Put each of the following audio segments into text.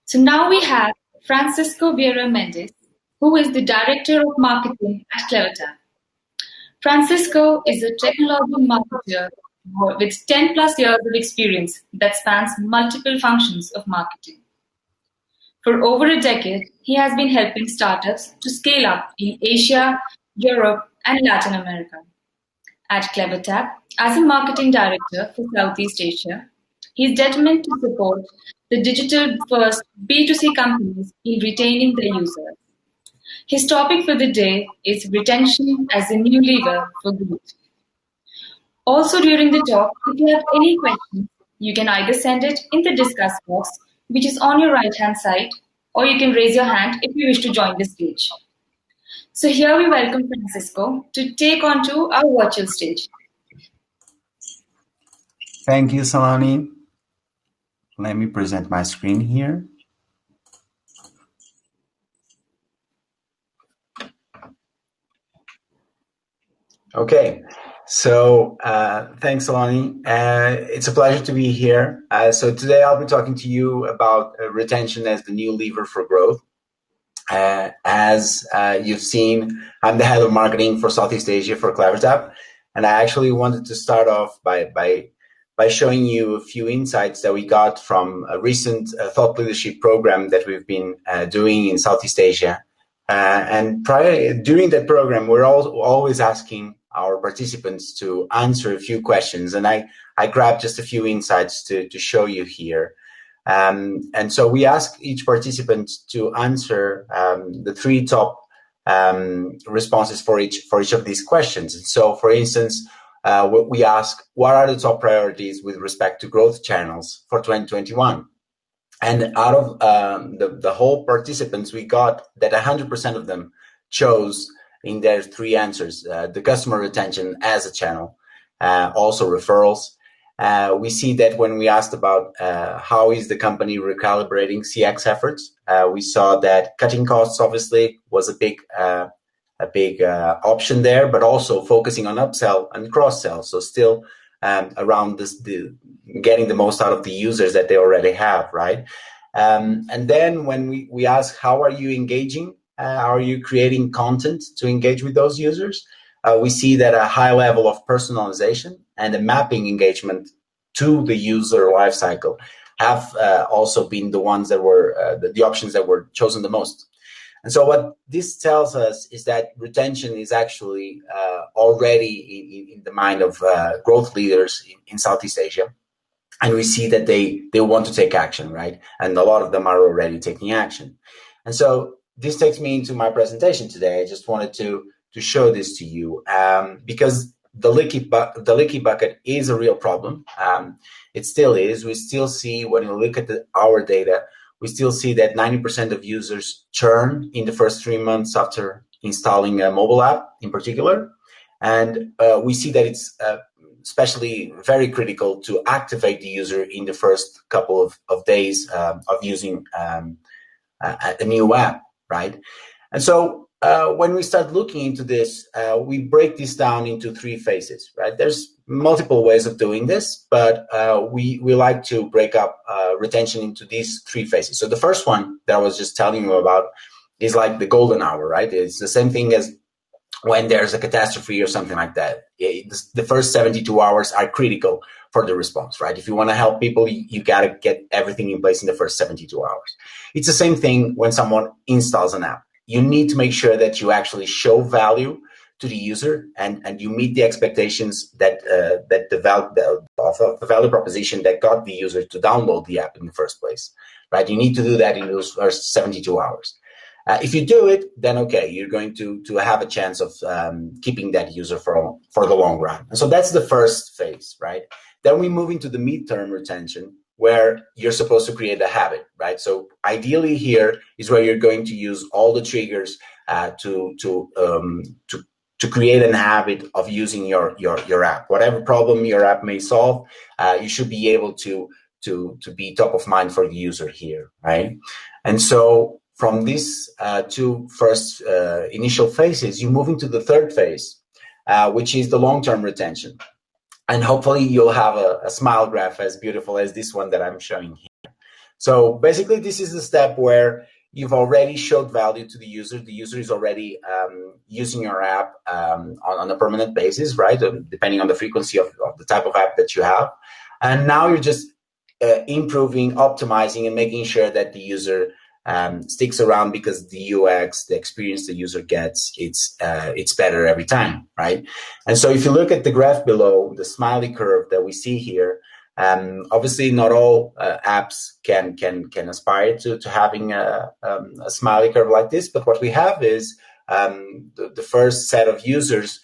So now we have Francisco Vieira Mendes, who is the Director of Marketing at Clevertap. Francisco is a technology marketer with 10 plus years of experience that spans multiple functions of marketing. For over a decade, he has been helping startups to scale up in Asia, Europe, and Latin America. At Clevertap, as a marketing director for Southeast Asia, he is determined to support the digital-first B2C companies in retaining their users. His topic for the day is retention as a new lever for growth. Also during the talk, if you have any questions, you can either send it in the discuss box, which is on your right-hand side, or you can raise your hand if you wish to join the stage. So here we welcome Francisco to take on to our virtual stage. Thank you, Saloni. Let me present my screen here. Okay, so thanks, Saloni. It's a pleasure to be here. So today I'll be talking to you about retention as the new lever for growth. As you've seen, I'm the head of marketing for Southeast Asia for Clevertap, and I actually wanted to start off by showing you a few insights that we got from a recent thought leadership program that we've been doing in Southeast Asia. During that program, we're always asking our participants to answer a few questions, and I grabbed just a few insights to show you here. And so we ask each participant to answer the three top responses for each of these questions. And so, for instance, we ask, what are the top priorities with respect to growth channels for 2021? And out of the whole participants, we got that 100% of them chose in their three answers, the customer retention as a channel, also referrals. We see that when we asked about how is the company recalibrating CX efforts, we saw that cutting costs obviously was a big option there, but also focusing on upsell and cross-sell. So still around getting the most out of the users that they already have, right? And then when we ask, how are you engaging? Are you creating content to engage with those users? We see that a high level of personalization and a mapping engagement to the user lifecycle have also been the ones that were the options that were chosen the most. And so what this tells us is that retention is actually already in the mind of growth leaders in Southeast Asia. And we see that they want to take action, right? And a lot of them are already taking action. And so this takes me into my presentation today. I just wanted to show this to you because the leaky bucket is a real problem. It still is. We still see, when you look at our data, we still see that 90% of users churn in the first 3 months after installing a mobile app in particular. And we see that it's especially very critical to activate the user in the first couple of days of using a new app, right? And so when we start looking into this, we break this down into three phases, right? There's multiple ways of doing this, but we like to break up retention into these three phases. So the first one that I was just telling you about is like the golden hour, right? It's the same thing as when there's a catastrophe or something like that. The first 72 hours are critical for the response, right? If you want to help people, you got to get everything in place in the first 72 hours. It's the same thing when someone installs an app. You need to make sure that you actually show value to the user and you meet the expectations that the value proposition that got the user to download the app in the first place, right? You need to do that in those first 72 hours. If you do it, then okay, you're going to have a chance of keeping that user for the long run. And so that's the first phase, right? Then we move into the midterm retention, where you're supposed to create a habit, right? So ideally here is where you're going to use all the triggers to create an habit of using your app. Whatever problem your app may solve, you should be able to be top of mind for the user here, right? And so from these two first initial phases, you move into the third phase, which is the long-term retention. And hopefully you'll have a smile graph as beautiful as this one that I'm showing here. So basically, this is the step where you've already showed value to the user. The user is already using your app on a permanent basis, right? Depending on the frequency of the type of app that you have. And now you're just improving, optimizing, and making sure that the user sticks around, because the UX, the experience the user gets, it's better every time, right? And so if you look at the graph below, the smiley curve that we see here, obviously not all apps can aspire to having a smiley curve like this, but what we have is the first set of users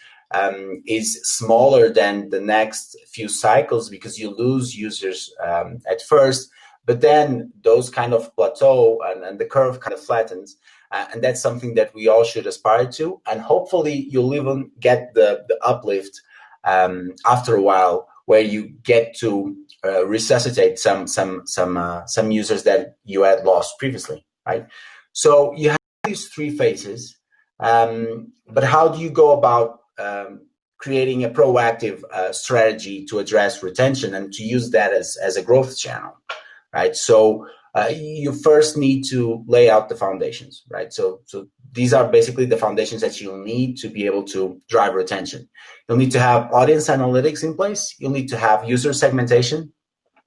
is smaller than the next few cycles, because you lose users at first, but then those kind of plateau and the curve kind of flattens. And that's something that we all should aspire to. And hopefully you'll even get the uplift after a while, where you get to resuscitate some users that you had lost previously, right? So you have these three phases, but how do you go about creating a proactive strategy to address retention and to use that as a growth channel, right? So you first need to lay out the foundations, right? So these are basically the foundations that you'll need to be able to drive retention. You'll need to have audience analytics in place. You'll need to have user segmentation.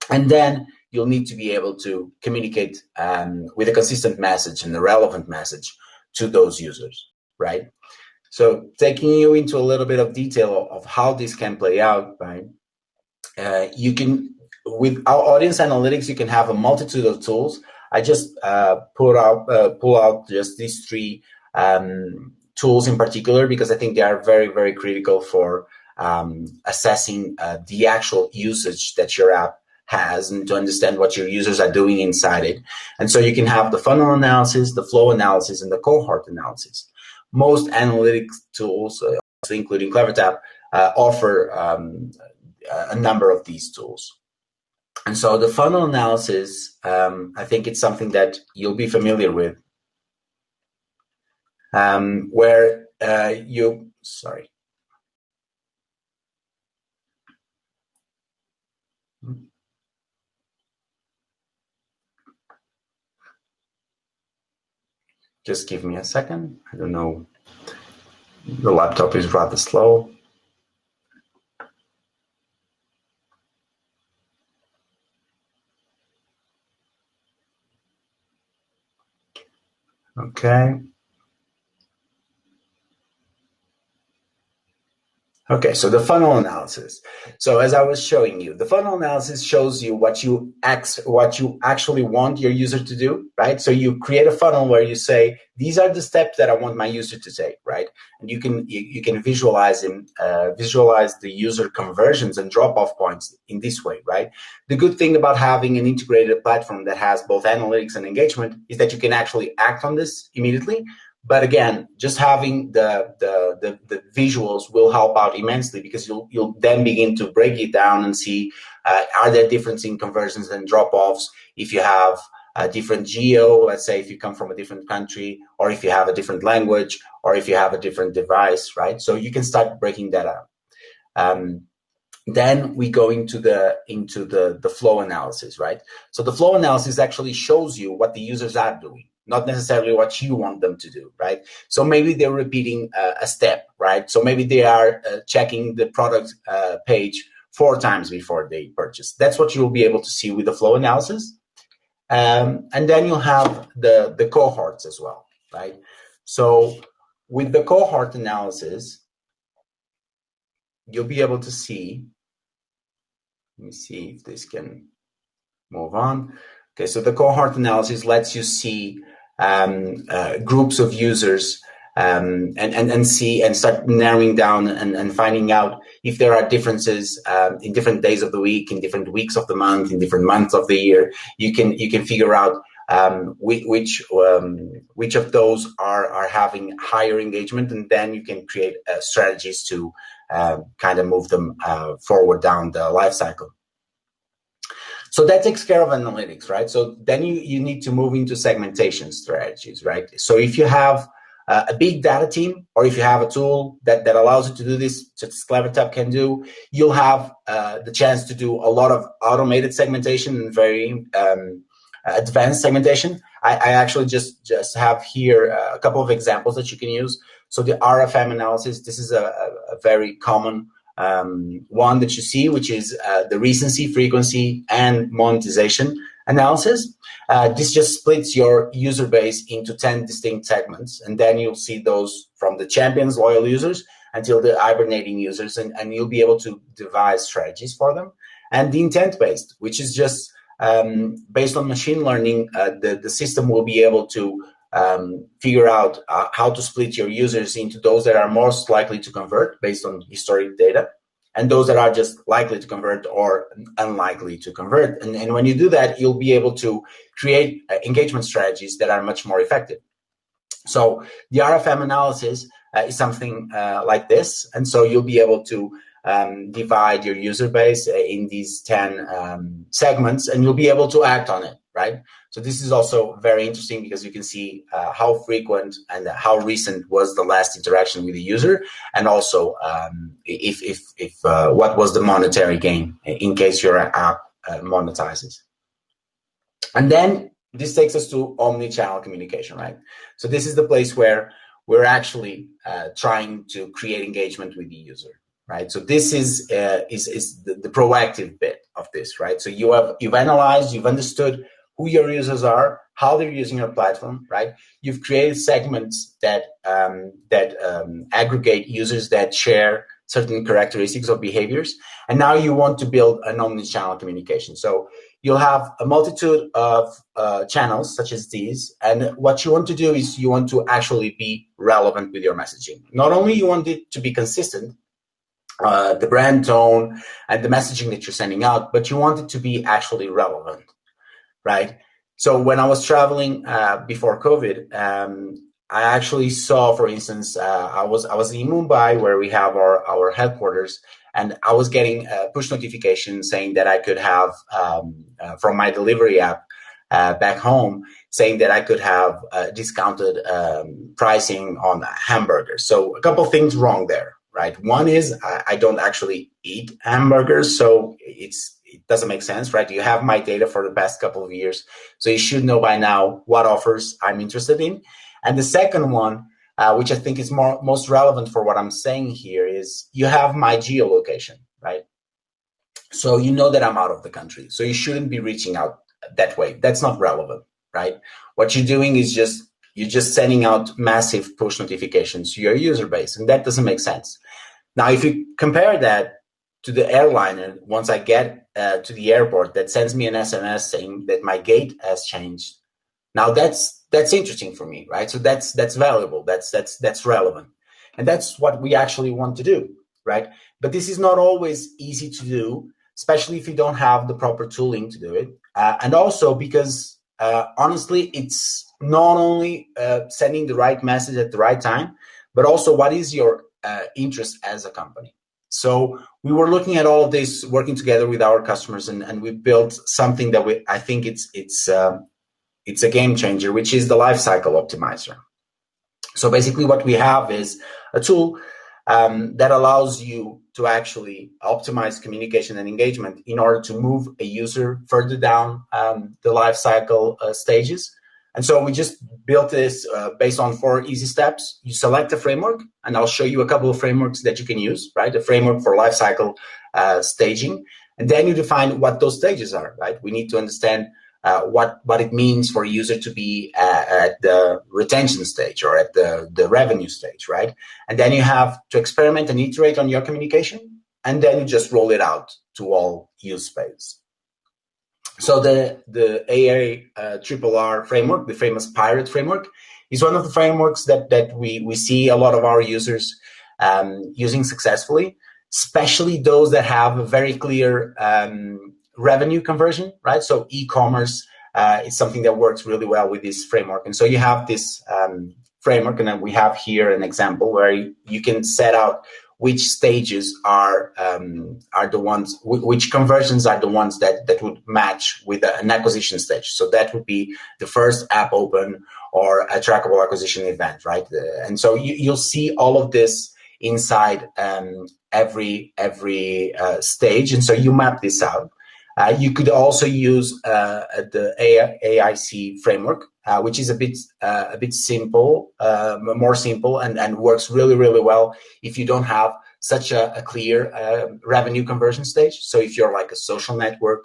And then you'll need to be able to communicate with a consistent message and a relevant message to those users, right? So taking you into a little bit of detail of how this can play out, right? You can, with our audience analytics, you can have a multitude of tools. I just pull out just these three tools in particular, because I think they are very, very critical for assessing the actual usage that your app has, and to understand what your users are doing inside it. And so you can have the funnel analysis, the flow analysis, and the cohort analysis. Most analytics tools, including Clevertap, offer a number of these tools. And so the funnel analysis, I think it's something that you'll be familiar with, where just give me a second. I don't know. The laptop is rather slow. Okay. Okay, so the funnel analysis. So as I was showing you, the funnel analysis shows you what you actually want your user to do, right? So you create a funnel where you say, these are the steps that I want my user to take, right? And you can visualize the user conversions and drop-off points in this way, right? The good thing about having an integrated platform that has both analytics and engagement is that you can actually act on this immediately. But again, just having the visuals will help out immensely, because you'll then begin to break it down and see are there differences in conversions and drop-offs if you have a different geo, let's say if you come from a different country, or if you have a different language, or if you have a different device, right? So you can start breaking that up. Then we go into the flow analysis, right? So the flow analysis actually shows you what the users are doing, not necessarily what you want them to do, right? So maybe they're repeating a step, right? So maybe they are checking the product page 4 times before they purchase. That's what you'll be able to see with the flow analysis. And then you'll have the cohorts as well, right? So with the cohort analysis, you'll be able to see, let me see if this can move on. Okay, so the cohort analysis lets you see groups of users and see and start narrowing down and finding out if there are differences in different days of the week, in different weeks of the month, in different months of the year. You can figure out which of those are having higher engagement, and then you can create strategies to kind of move them forward down the life cycle. So that takes care of analytics, right? So then you need to move into segmentation strategies, right? So if you have a big data team, or if you have a tool that allows you to do this, such as Clevertap can do, you'll have the chance to do a lot of automated segmentation and very advanced segmentation. I actually just have here a couple of examples that you can use. So the RFM analysis, this is a very common one that you see, which is the recency, frequency, and monetization analysis. This just splits your user base into 10 distinct segments, and then you'll see those from the champions, loyal users, until the hibernating users, and you'll be able to devise strategies for them. And the intent-based, which is just based on machine learning, the system will be able to figure out how to split your users into those that are most likely to convert based on historic data, and those that are just likely to convert or unlikely to convert. And when you do that, you'll be able to create engagement strategies that are much more effective. So the RFM analysis is something like this. And so you'll be able to divide your user base in these 10 segments, and you'll be able to act on it, right? So this is also very interesting because you can see how frequent and how recent was the last interaction with the user, and also if what was the monetary gain in case your app monetizes. And then this takes us to omnichannel communication, right? So this is the place where we're actually trying to create engagement with the user, right? So this is the proactive bit of this, right? So you've analyzed, you've understood who your users are, how they're using your platform, right? You've created segments that aggregate users that share certain characteristics or behaviors, and now you want to build an omnichannel communication. So you'll have a multitude of channels such as these, and what you want to do is you want to actually be relevant with your messaging. Not only you want it to be consistent, the brand tone and the messaging that you're sending out, but you want it to be actually relevant, right? So when I was traveling before COVID, I actually saw, for instance, I was in Mumbai, where we have our headquarters, and I was getting a push notification saying that I could have from my delivery app back home, saying that I could have discounted pricing on hamburgers. So a couple of things wrong there, right? One is I don't actually eat hamburgers, so it doesn't make sense, right? You have my data for the past couple of years, so you should know by now what offers I'm interested in. And the second one, which I think is most relevant for what I'm saying here, is you have my geolocation, right? So you know that I'm out of the country, so you shouldn't be reaching out that way. That's not relevant, right? What you're doing is you're just sending out massive push notifications to your user base, and that doesn't make sense. Now, if you compare that to the airliner, once I get to the airport, that sends me an SMS saying that my gate has changed. Now that's interesting for me, right? So that's valuable, that's relevant, and that's what we actually want to do, right? But this is not always easy to do, especially if you don't have the proper tooling to do it, and also because honestly, it's not only sending the right message at the right time, but also what is your interest as a company. So we were looking at all of this, working together with our customers, and we built something that I think it's a game changer, which is the Lifecycle Optimizer. So basically what we have is a tool that allows you to actually optimize communication and engagement in order to move a user further down the lifecycle stages. And so we just built this based on 4 easy steps. You select a framework, and I'll show you a couple of frameworks that you can use, right? A framework for lifecycle staging. And then you define what those stages are, right? We need to understand what it means for a user to be at the retention stage or at the revenue stage, right? And then you have to experiment and iterate on your communication, and then you just roll it out to all use space. So the ARRR framework, the famous Pirate framework, is one of the frameworks that we see a lot of our users using successfully, especially those that have a very clear revenue conversion, right? So eCommerce is something that works really well with this framework. And so you have this framework, and then we have here an example where you can set out which stages are the ones, which conversions are the ones that would match with an acquisition stage. So that would be the first app open or a trackable acquisition event, right? And so you'll see all of this inside every stage. And so you map this out. You could also use the AIC framework, which is a bit simple, more simple, and works really, really well if you don't have such a clear revenue conversion stage. So if you're like a social network,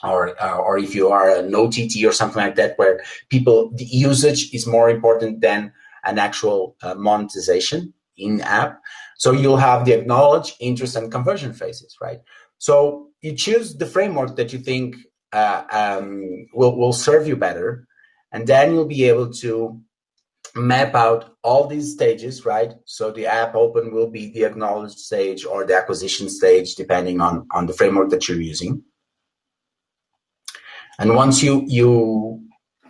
or if you are an OTT or something like that, where the usage is more important than an actual monetization in app. So you'll have the acknowledge, interest, and conversion phases, right? So you choose the framework that you think will serve you better, and then you'll be able to map out all these stages, right? So the app open will be the acknowledged stage or the acquisition stage, depending on the framework that you're using. And once you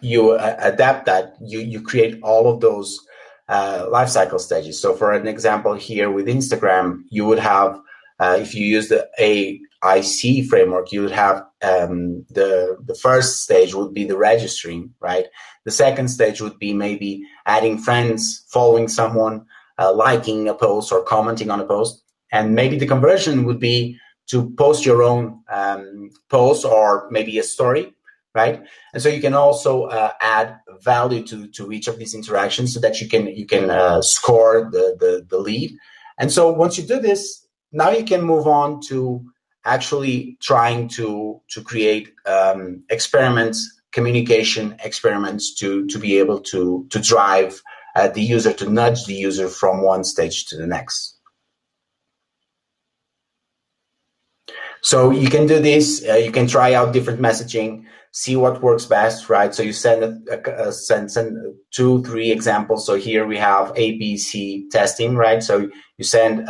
adapt that, you create all of those lifecycle stages. So for an example here with Instagram, you would have, if you use the AIC framework, you would have the first stage would be the registering, right? The second stage would be maybe adding friends, following someone, liking a post or commenting on a post. And maybe the conversion would be to post your own post or maybe a story, right? And so you can also add value to each of these interactions so that you can score the lead. And so once you do this, now you can move on to actually trying to create experiments, communication experiments to be able to drive the user, to nudge the user from one stage to the next. So you can do this. You can try out different messaging, see what works best, right? So you send send 2-3 examples. So here we have A, B, C testing, right? So you send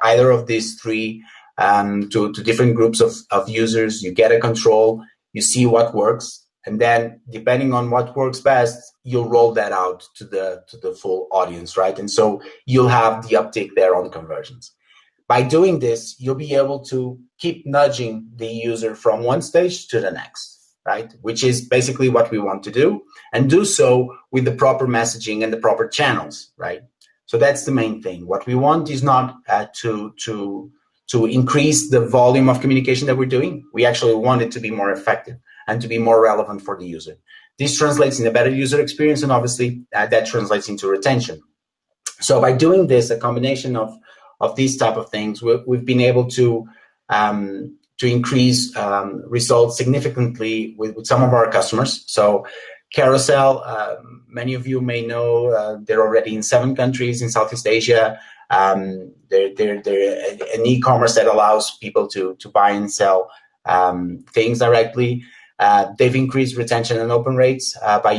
either of these 3 to different groups of users. You get a control. You see what works, and then depending on what works best, you'll roll that out to the full audience, right? And so you'll have the uptake there on conversions. By doing this, you'll be able to keep nudging the user from one stage to the next, right? Which is basically what we want to do, and do so with the proper messaging and the proper channels, right? So that's the main thing. What we want is not to increase the volume of communication that we're doing. We actually want it to be more effective and to be more relevant for the user. This translates in a better user experience, and obviously that translates into retention. So by doing this, a combination of these type of things, we've been able to increase results significantly with some of our customers. So Carousel, many of you may know, they're already in 7 countries in Southeast Asia. They're an e-commerce that allows people to buy and sell things directly. They've increased retention and open rates by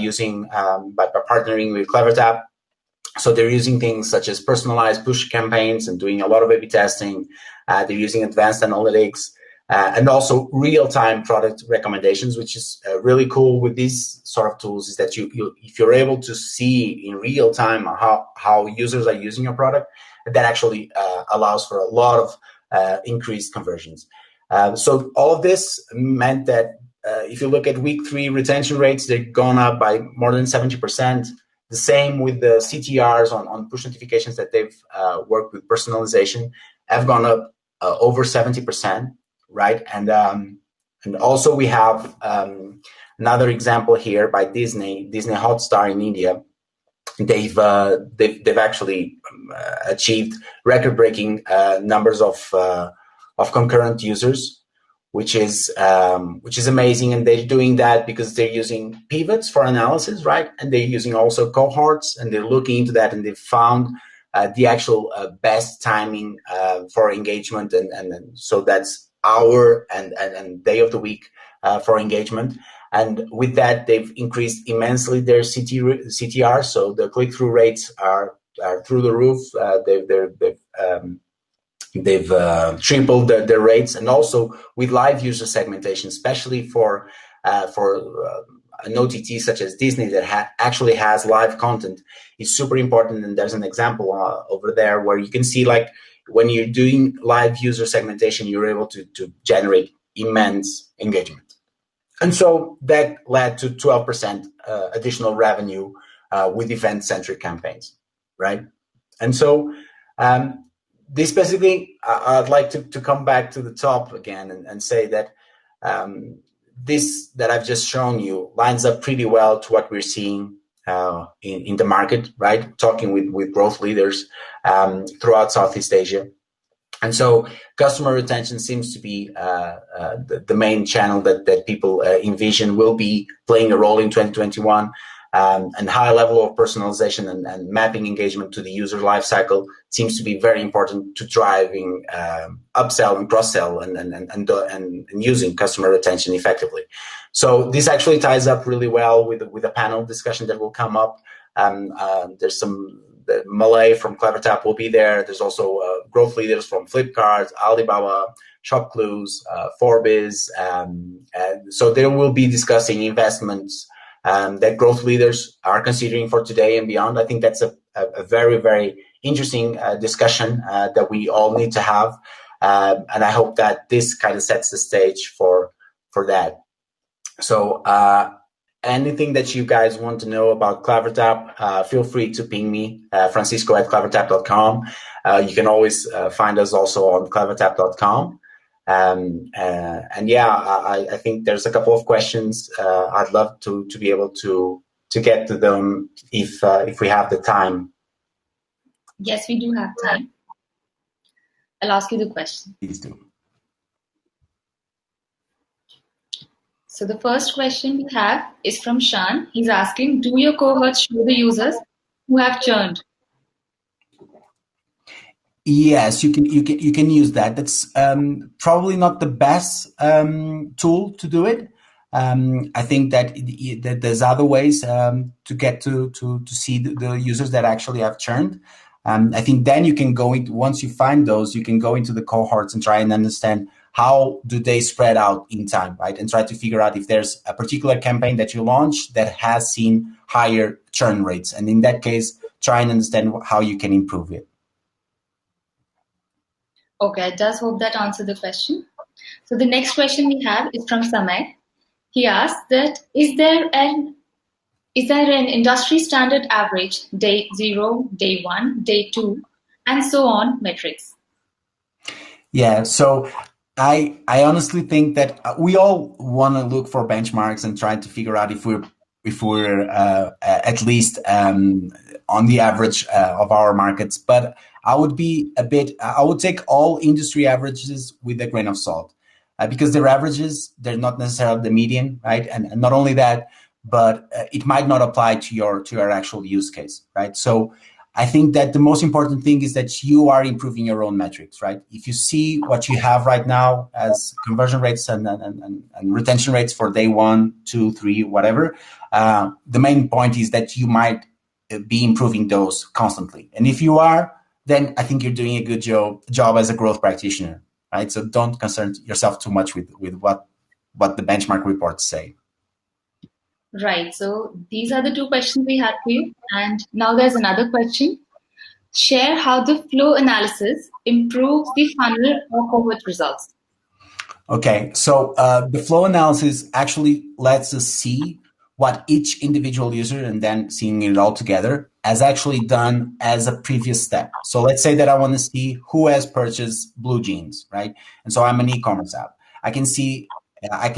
partnering with Clevertap. So they're using things such as personalized push campaigns and doing a lot of A/B testing. They're using advanced analytics and also real-time product recommendations, which is really cool with these sort of tools, is that if you're able to see in real time how users are using your product, that actually allows for a lot of increased conversions. So all of this meant that if you look at week 3 retention rates, they've gone up by more than 70%. The same with the CTRs on push notifications that they've worked with personalization have gone up over 70%, right? And also we have another example here by Disney Hotstar in India. They've actually achieved record-breaking numbers of concurrent users, which is amazing. And they're doing that because they're using pivots for analysis, right? And they're using also cohorts, and they're looking into that, and they've found the actual best timing for engagement, and so that's hour and day of the week for engagement. And with that, they've increased immensely their CTR, so the click-through rates are through the roof. They've tripled their rates, and also with live user segmentation, especially for an OTT such as Disney that actually has live content, is super important. And there's an example over there where you can see, like, when you're doing live user segmentation, you're able to generate immense engagement. And so that led to 12% additional revenue with event-centric campaigns, right? And so this basically, I'd like to come back to the top again and say that this that I've just shown you lines up pretty well to what we're seeing in the market, right? Talking with growth leaders throughout Southeast Asia. And so customer retention seems to be the main channel that people envision will be playing a role in 2021. And high level of personalization and mapping engagement to the user lifecycle seems to be very important to driving upsell and cross-sell and using customer retention effectively. So this actually ties up really well with a panel discussion that will come up. There's Malay from Clevertap will be there. There's also growth leaders from Flipkart, Alibaba, ShopClues, Forbes. So they will be discussing investments that growth leaders are considering for today and beyond. I think that's a very, very interesting discussion that we all need to have. And I hope that this kind of sets the stage for that. So anything that you guys want to know about Clevertap, feel free to ping me, francisco@clevertap.com. You can always find us also on clevertap.com. And yeah, I think there's a couple of questions. I'd love to be able to get to them if we have the time. Yes, we do have time. I'll ask you the question. Please do. So the first question we have is from Shan. He's asking, do your cohorts show the users who have churned? Yes, you can use that. That's probably not the best tool to do it. I think that there's other ways to get to see the users that actually have churned. I think then you can go into, once you find those, you can go into the cohorts and try and understand how do they spread out in time, right? And try to figure out if there's a particular campaign that you launch that has seen higher churn rates. And in that case, try and understand how you can improve it. Okay, I just hope that answered the question. So the next question we have is from Samay. He asked that, is there an industry standard average day 0, day 1, day 2, and so on metrics? Yeah, so I honestly think that we all want to look for benchmarks and try to figure out if we're at least on the average of our markets. But I would take all industry averages with a grain of salt because they're averages, they're not necessarily the median, right? And not only that, but it might not apply to your actual use case, right? So I think that the most important thing is that you are improving your own metrics, right? If you see what you have right now as conversion rates and retention rates for day 1, 2, 3, whatever, the main point is that you might be improving those constantly. And if you are, then I think you're doing a good job as a growth practitioner, right? So don't concern yourself too much with what the benchmark reports say. Right. So these are the 2 questions we had for you. And now there's another question. Share how the flow analysis improves the funnel or cohort results. Okay. So the flow analysis actually lets us see what each individual user, and then seeing it all together, has actually done as a previous step. So let's say that I want to see who has purchased blue jeans, right? And so I'm an e-commerce app. I can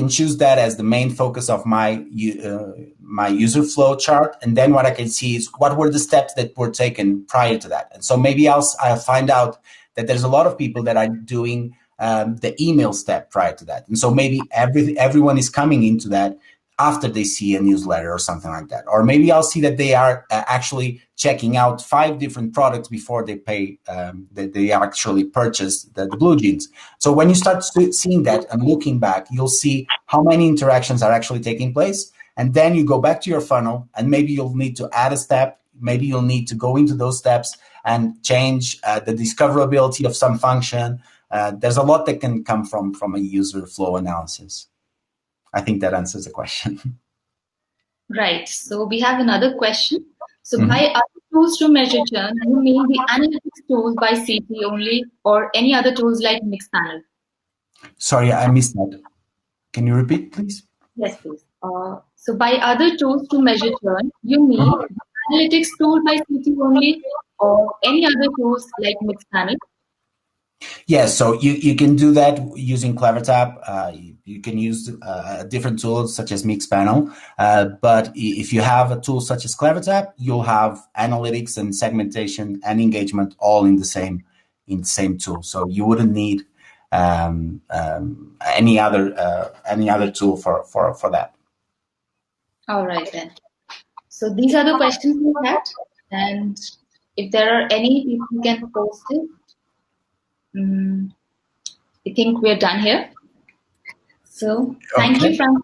choose that as the main focus of my user flow chart. And then what I can see is what were the steps that were taken prior to that. And so maybe I'll find out that there's a lot of people that are doing the email step prior to that. And so maybe everyone is coming into that after they see a newsletter or something like that. Or maybe I'll see that they are actually checking out 5 different products before they pay, they actually purchase the blue jeans. So when you start seeing that and looking back, you'll see how many interactions are actually taking place. And then you go back to your funnel, and maybe you'll need to add a step. Maybe you'll need to go into those steps and change the discoverability of some function. There's a lot that can come from a user flow analysis. I think that answers the question. Right. So we have another question. So by other tools to measure churn, you mean the analytics tools by CT only, or any other tools like Mixpanel? Sorry, I missed that. Can you repeat, please? Yes, please. So by other tools to measure churn, you mean the analytics tool by CT only, or any other tools like Mixpanel? Yeah, so you can do that using Clevertap. You can use different tools such as Mixpanel. But if you have a tool such as Clevertap, you'll have analytics and segmentation and engagement all in the same tool. So you wouldn't need any other tool for that. All right then. So these are the questions we had, and if there are any, you can post it. I think we're done here. So thank you, Okay. Frank,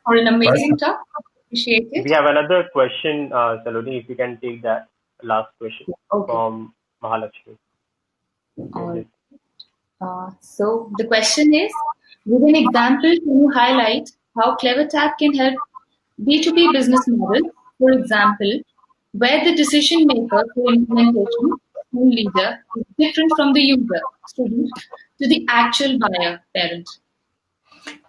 for an amazing Perfect. talk. Appreciate it. We have another question, Saloni, if you can take that last question Okay. from Mahalakshmi. All right. So the question is, with an example, can you highlight how Clevertap can help B2B business model, for example, where the decision maker for implementation, team leader, is different from the user, student, to the actual buyer, parent?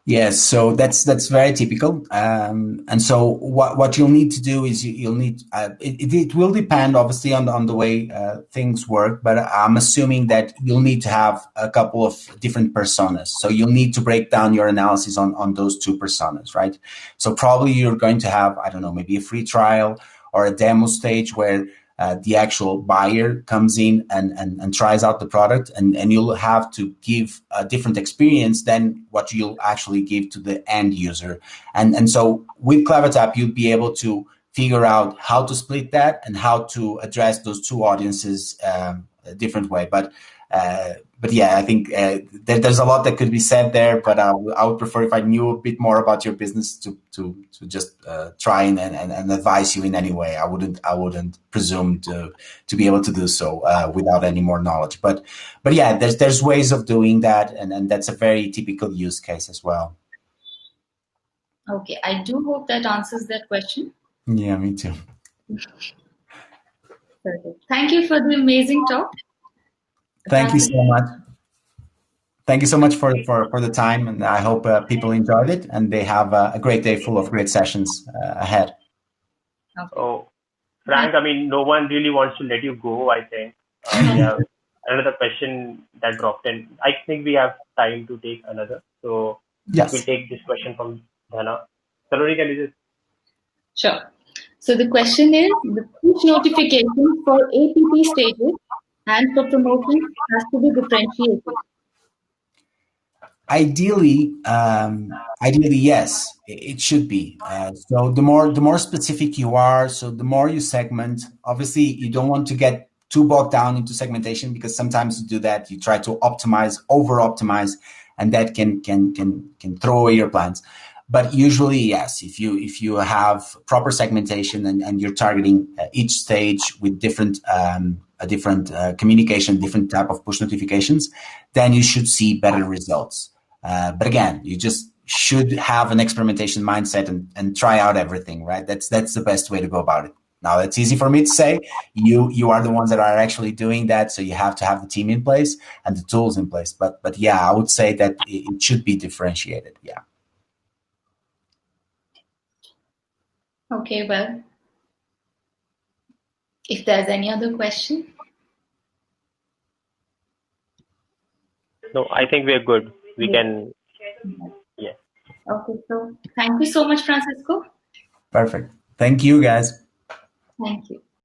Yes, so that's very typical. And so what you'll need to do is you'll need it will depend obviously on the way things work, but I'm assuming that you'll need to have a couple of different personas. So you'll need to break down your analysis on those two personas, right? So probably you're going to have, I don't know, maybe a free trial or a demo stage where the actual buyer comes in and tries out the product, and you'll have to give a different experience than what you'll actually give to the end user. And so with Clevertap, you'll be able to figure out how to split that and how to address those two audiences a different way. But yeah, I think there's a lot that could be said there, but I would prefer if I knew a bit more about your business to just try and advise you in any way. I wouldn't presume to be able to do so without any more knowledge. But yeah, there's ways of doing that, and that's a very typical use case as well. Okay, I do hope that answers that question. Yeah, me too. Perfect. Thank you for the amazing talk. Thank you so much. Thank you so much for the time, and I hope people enjoyed it and they have a great day full of great sessions ahead. Okay. Oh, Frank, I mean, no one really wants to let you go, I think. We have another question that dropped in. I think we have time to take another. So Yes. we'll take this question from Dhana. Saloni, can you just... Sure. So the question is, the push notification for APP stages and for promotions has to be differentiated. Ideally, yes, it should be. So the more specific you are, so the more you segment. Obviously, you don't want to get too bogged down into segmentation, because sometimes you do that. You try to over optimize, and that can throw away your plans. But usually, yes, if you have proper segmentation and you're targeting each stage with different communication, different type of push notifications, then you should see better results. But again, you just should have an experimentation mindset and try out everything, right? That's the best way to go about it. Now, it's easy for me to say. You are the ones that are actually doing that, so you have to have the team in place and the tools in place. But yeah, I would say that it should be differentiated. Yeah. Okay, well, if there's any other question. No, I think we're good. We can, yeah. Okay, so thank you so much, Francisco. Perfect. Thank you, guys. Thank you.